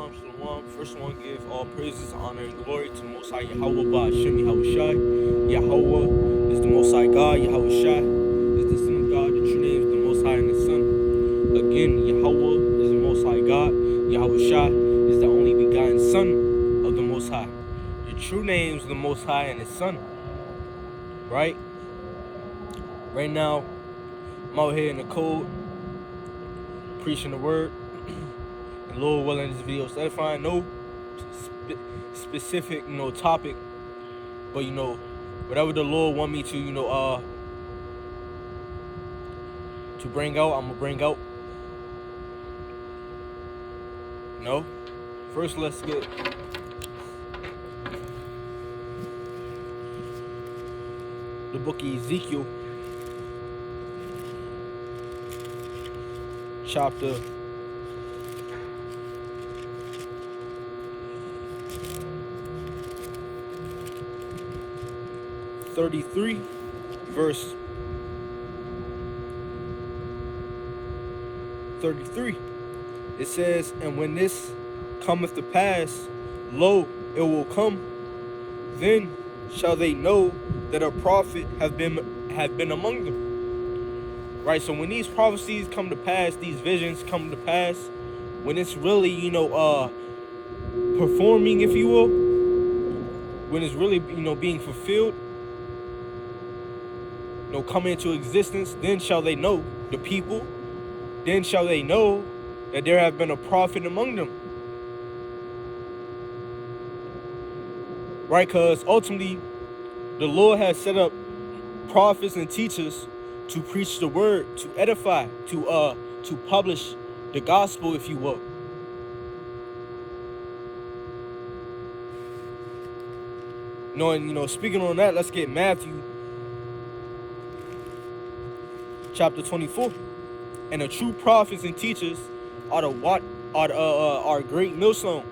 Shalom, shalom. First one, give all praises, honor, and glory to the Most High Yahweh, Ba'ashem Yahushai. Yahweh is the Most High God. Yahushai is the Son of God. The true name is the Most High and the Son. Again, Yahweh is the Most High God. Yahushai is the only begotten Son of the Most High. The true name is the Most High and His Son. Right? Right now, I'm out here in the cold, preaching the word. And Lord willing, this video is edifying. No specific, topic, but whatever the Lord want me to, to bring out, I'm gonna bring out. First, let's get the book of Ezekiel, chapter 33, verse 33. It says, "And when this cometh to pass, lo, it will come, then shall they know that a prophet have been among them." Right? So when these prophecies come to pass, these visions come to pass, when it's really, performing, if you will, when it's really, being fulfilled, come into existence, then shall they know, the people, then shall they know that there have been a prophet among them. Right? Because ultimately, the Lord has set up prophets and teachers to preach the word, to edify, to publish the gospel, if you will. And speaking on that, let's get Matthew chapter 24. "And the true prophets and teachers are our great millstone,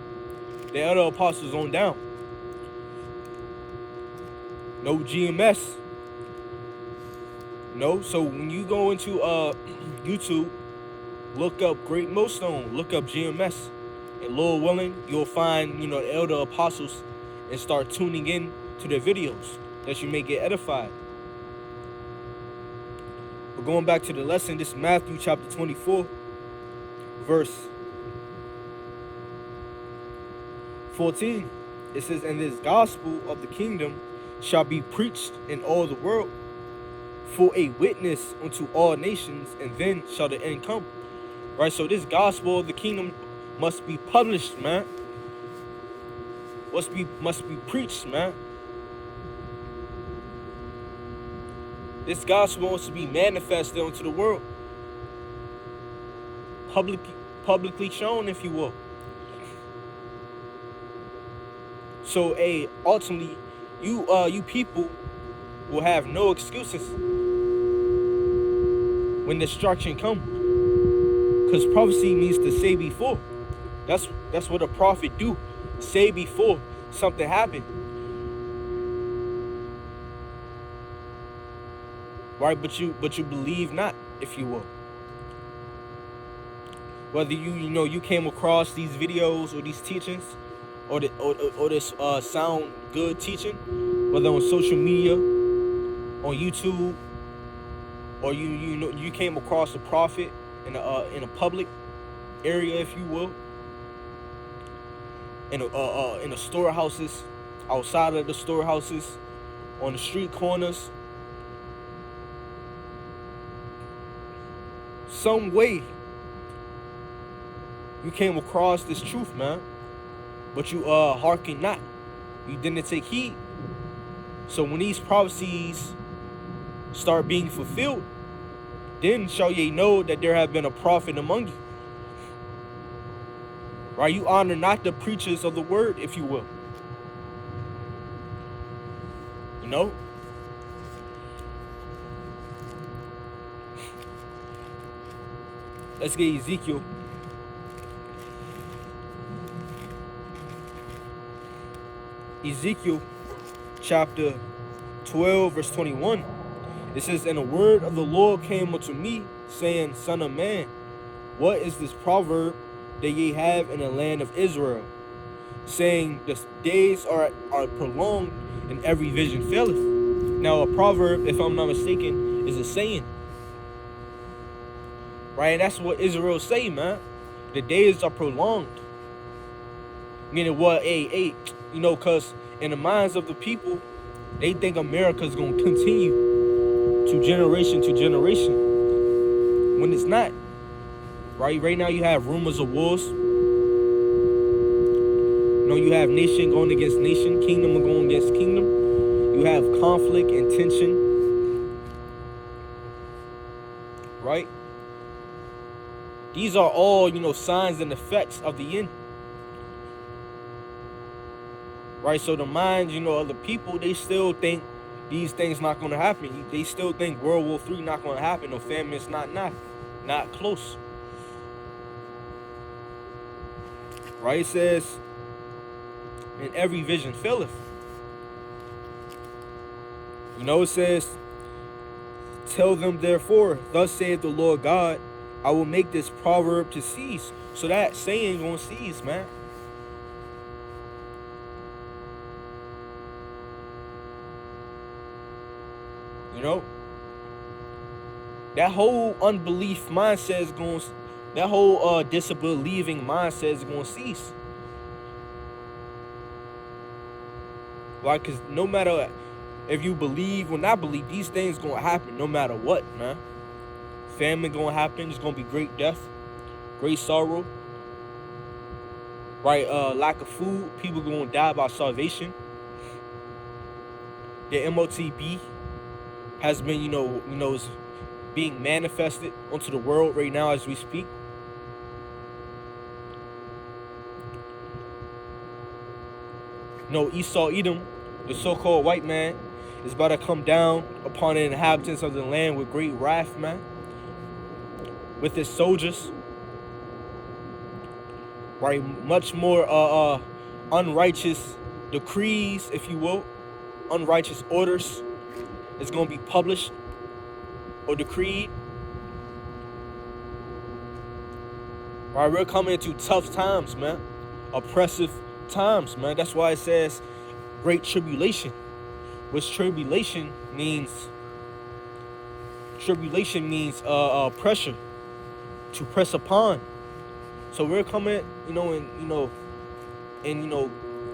the other apostles on down." No GMS. So when you go into YouTube, look up Great Millstone, look up GMS, and Lord willing, you'll find the elder apostles and start tuning in to their videos that you may get edified. But going back to the lesson, this is Matthew chapter 24, verse 14. It says, "And this gospel of the kingdom shall be preached in all the world for a witness unto all nations, and then shall the end come." Right? So this gospel of the kingdom must be published, man. Must be preached, man. This gospel wants to be manifested onto the world, publicly shown, if you will. So, ultimately, you people will have no excuses when destruction comes, because prophecy means to say before. That's what a prophet do. Say before something happened. Right? But you believe not, if you will. Whether you came across these videos or these teachings, or this sound good teaching, whether on social media, on YouTube, or you came across a prophet in a public area, if you will, in the storehouses, outside of the storehouses, on the street corners, some way you came across this truth, man, but you hearken not, you didn't take heed. So when these prophecies start being fulfilled, then shall ye know that there have been a prophet among you. Right? You honor not the preachers of the word, if you will. Let's get Ezekiel. Ezekiel chapter 12, verse 21. It says, "And the word of the Lord came unto me, saying, Son of man, what is this proverb that ye have in the land of Israel, saying the days are prolonged and every vision faileth. Now a proverb, if I'm not mistaken, is a saying. Right? And that's what Israel say, man. The days are prolonged. Meaning what? Cause in the minds of the people, they think America's gonna continue to generation when it's not. Right now you have rumors of wars. You have nation going against nation, kingdom going against kingdom. You have conflict and tension. Right? These are all, signs and effects of the end. Right? So the minds, of the people, they still think these things not going to happen. They still think World War III not going to happen. Or famine's not close. Right? It says, and every vision faileth. It says, tell them therefore, thus saith the Lord God, I will make this proverb to cease. So that saying gonna cease, man. That whole unbelief mindset is going, that whole disbelieving mindset is going to cease. Like, because no matter if you believe or not believe, these things going to happen no matter what, man. Famine going to happen. There's going to be great death, great sorrow. Right? Lack of food. People going to die by starvation. The MOTB has been, is being manifested onto the world right now as we speak. Esau Edom, the so-called white man, is about to come down upon the inhabitants of the land with great wrath, man. With his soldiers. Right, much more unrighteous decrees, if you will, unrighteous orders is going to be published or decreed. Right, we're coming into tough times, man. Oppressive times, man. That's why it says great tribulation. Which tribulation means pressure, to press upon. So we're coming, in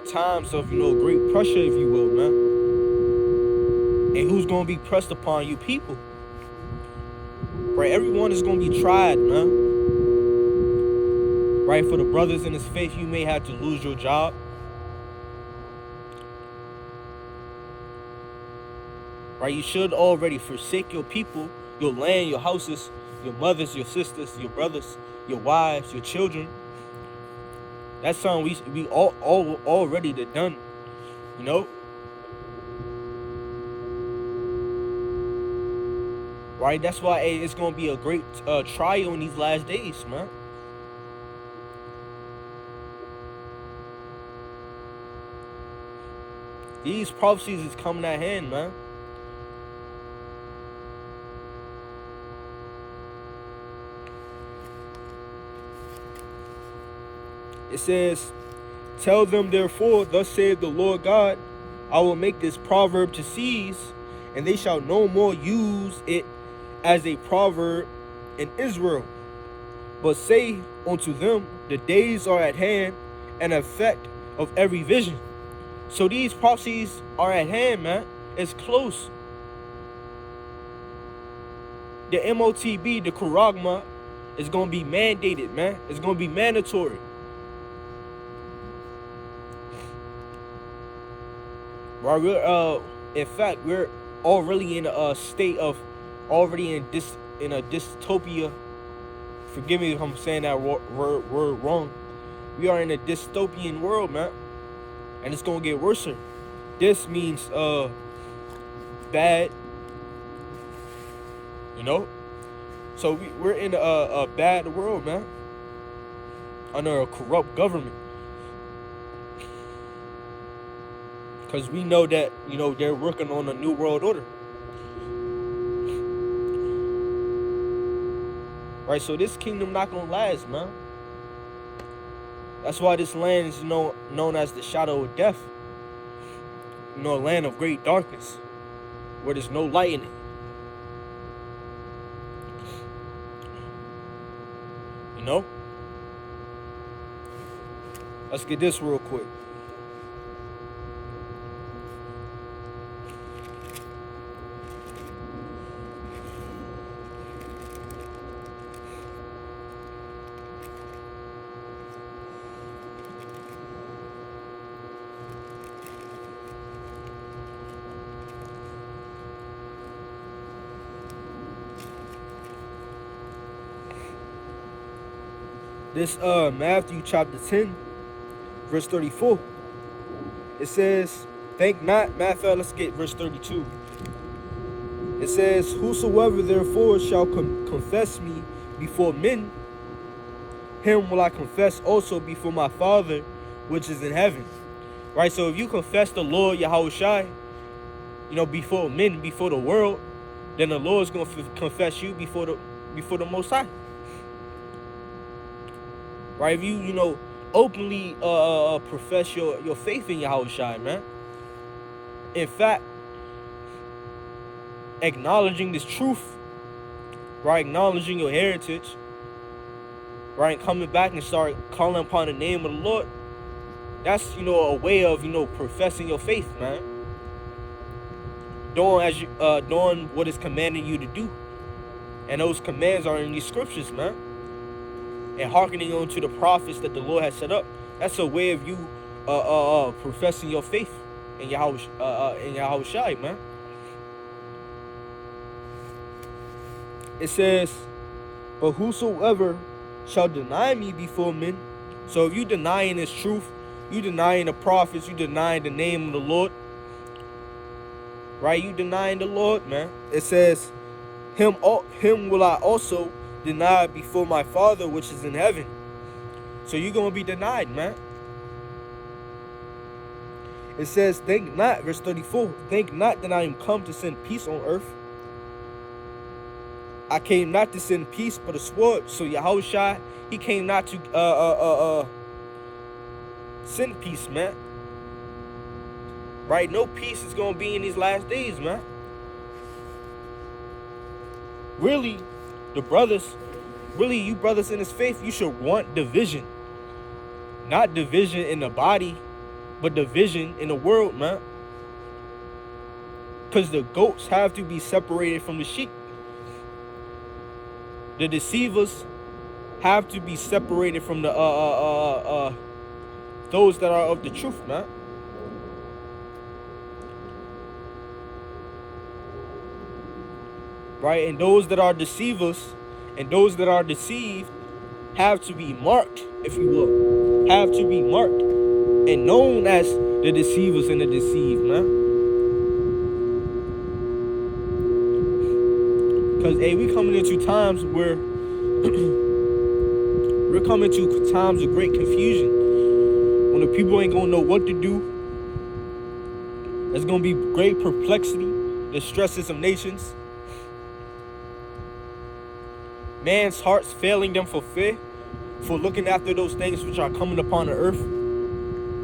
times of great pressure, if you will, man. And who's gonna be pressed upon? You people. Right, everyone is gonna be tried, man. Right, for the brothers in this faith, you may have to lose your job. Right, you should already forsake your people, your land, your houses, your mothers, your sisters, your brothers, your wives, your children. That's something we all already done, Right, that's why it's gonna be a great trial in these last days, man. These prophecies is coming at hand, man. It says, tell them therefore, thus saith the Lord God, I will make this proverb to cease, and they shall no more use it as a proverb in Israel. But say unto them, the days are at hand, and effect of every vision. So these prophecies are at hand, man. It's close. The MOTB, the Kuragma, is going to be mandated, man. It's going to be mandatory. Right, in fact, we're already in a state of, already in a dystopia. Forgive me if I'm saying that word wrong. We are in a dystopian world, man, and it's gonna get worse. This means bad, So we're in a bad world, man, under a corrupt government. Because we know that, they're working on a new world order. Right, so this kingdom not going to last, man. That's why this land is known as the shadow of death. A land of great darkness, where there's no light in it. Let's get this real quick. This Matthew chapter 10, verse 34. It says, think not, let's get verse 32. It says, whosoever therefore shall confess me before men, him will I confess also before my Father which is in heaven. Right? So if you confess the Lord Yahushua, before men, before the world, then the Lord's going to confess you before the Most High. Right? If you, openly profess your faith in Yahushua, man. In fact, acknowledging this truth, right? Acknowledging your heritage, right? And coming back and start calling upon the name of the Lord. That's, a way of, professing your faith, man. Doing what is commanding you to do. And those commands are in these scriptures, man. And hearkening on to the prophets that the Lord has set up. That's a way of you professing your faith in Yahushua, man. It says, but whosoever shall deny me before men. So if you denying this truth, you denying the prophets, you denying the name of the Lord, right? You denying the Lord, man. It says, him will I also deny before my Father which is in heaven. So you're going to be denied, man. It says, think not, verse 34, think not that I am come to send peace on earth. I came not to send peace but a sword. So Yahushua, he came not to send peace, man. Right? No peace is going to be in these last days, man. Really, you brothers in this faith, you should want division. Not division in the body, but division in the world, man. Because the goats have to be separated from the sheep. The deceivers have to be separated from the those that are of the truth, man. Right? And those that are deceivers and those that are deceived have to be marked, if you will. Have to be marked and known as the deceivers and the deceived, man. Because, hey, we coming into times where we're coming to times of great confusion. When the people ain't going to know what to do. There's going to be great perplexity, the stresses of nations. Man's hearts failing them for fear, for looking after those things which are coming upon the earth.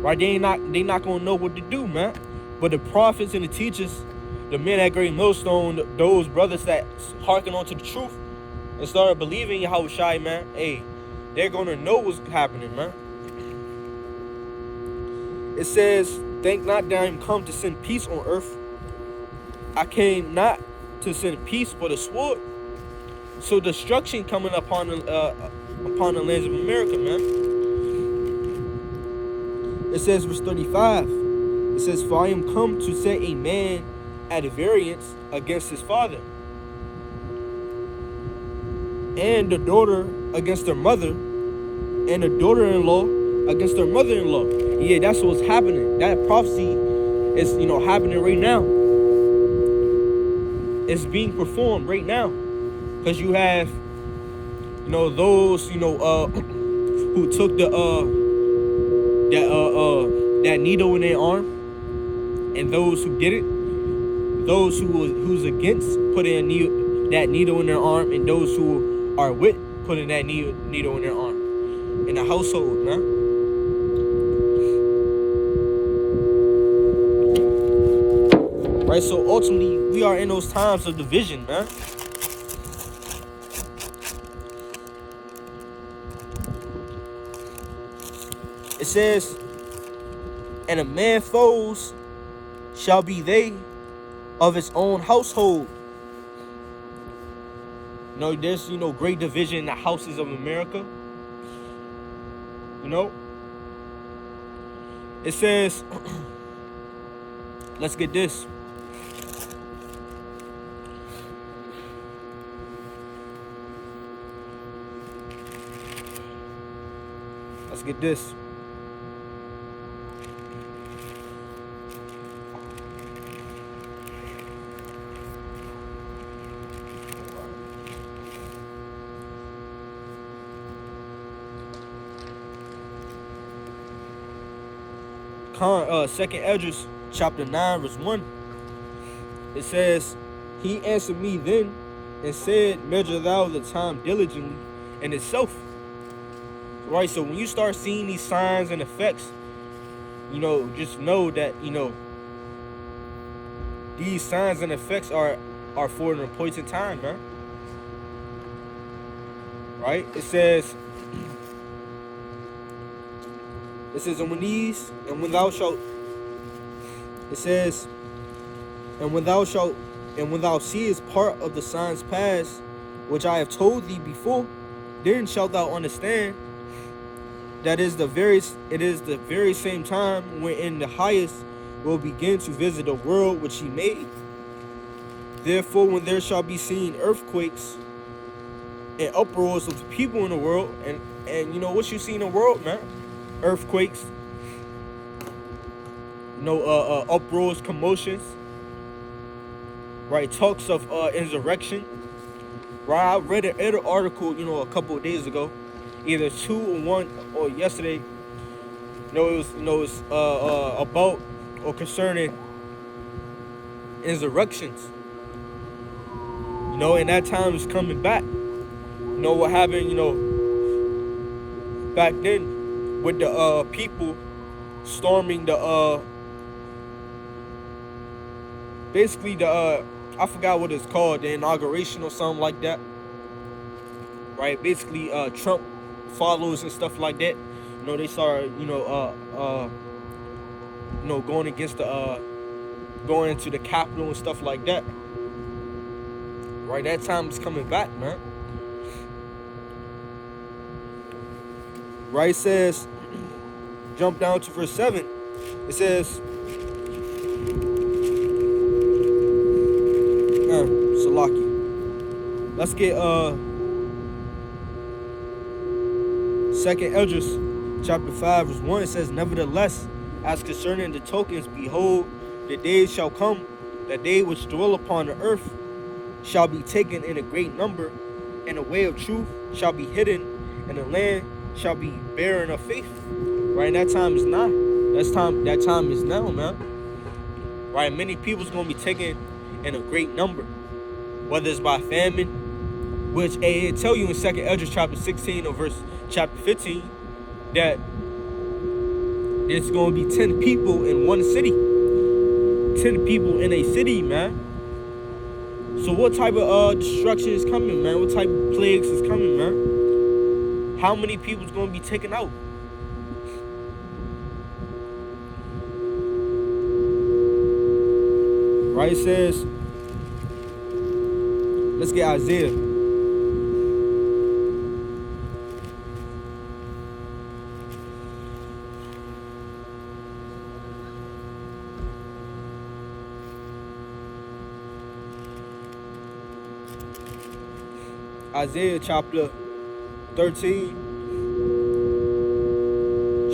Right? They not going to know what to do, man. But the prophets and the teachers, the men at Great Millstone, those brothers that hearken on to the truth and started believing in Yahushua, man, hey, they're going to know what's happening, man. It says, think not that I am come to send peace on earth. I came not to send peace but a sword. So destruction coming upon the lands of America, man. It says, verse 35, it says, for I am come to set a man at variance against his father, and the daughter against her mother, and the daughter-in-law against her mother-in-law. Yeah, that's what's happening. That prophecy is, happening right now. It's being performed right now. Because you have, those, who took that needle in their arm, and those who didn't. Those who's against putting that needle in their arm, and those who are with putting that needle in their arm. In the household, man. Right, so ultimately, we are in those times of division, man. It says, and a man foes shall be they of his own household. There's, great division in the houses of America. It says, let's get this. Let's get this. Second Esdras, chapter 9, verse 1. It says, he answered me then and said, measure thou the time diligently in itself. Right, so when you start seeing these signs and effects, just know that, these signs and effects are for an appointed time, man. Right? It says, and when thou shalt, it says, and when thou seest part of the signs past, which I have told thee before, then shalt thou understand that it is the very same time wherein the highest will begin to visit the world which he made. Therefore, when there shall be seen earthquakes and uproars of the people in the world, and what you see in the world, man, earthquakes, uproars, commotions, right, talks of insurrection. Right, I read an article, a couple of days ago, either 2 or 1 or yesterday. It was about or concerning insurrections. And that time is coming back. What happened, back then with the people storming the basically the I forgot what it's called, the inauguration or something like that. Right, basically Trump followers and stuff like that. They started, going against the going into the Capitol and stuff like that. Right, that time is coming back, man. Right, it says, jump down to verse 7. It says, Salaki. Let's get Second Esdras, chapter 5, verse 1. It says, nevertheless, as concerning the tokens, behold, the days shall come, that they which dwell upon the earth shall be taken in a great number, and the way of truth shall be hidden, and the land shall be barren of faith. Right, and that time is not. That time is now, man. Right, many people's gonna be taken in a great number, whether it's by famine, which it tell you in Second Esdras chapter 16 or verse chapter 15 that there's gonna be 10 people in one city. 10 people in a city, man. So what type of destruction is coming, man? What type of plagues is coming, man? How many people's gonna be taken out? Right, it says, let's get Isaiah. Isaiah chapter 13,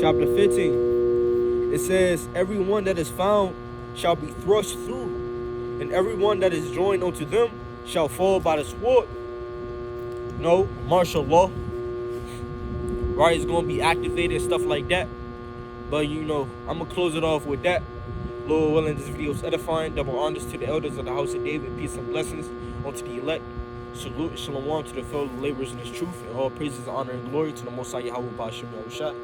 chapter 15. It says, everyone that is found shall be thrust through, and everyone that is joined unto them shall fall by the sword. Martial law. Right, it's going to be activated and stuff like that. But, I'm going to close it off with that. Lord willing, this video is edifying. Double honors to the elders of the house of David. Peace and blessings unto the elect. Salute and shalom to the fellow laborers in his truth. And all praises, honor, and glory to the Most High Yahweh Shalom.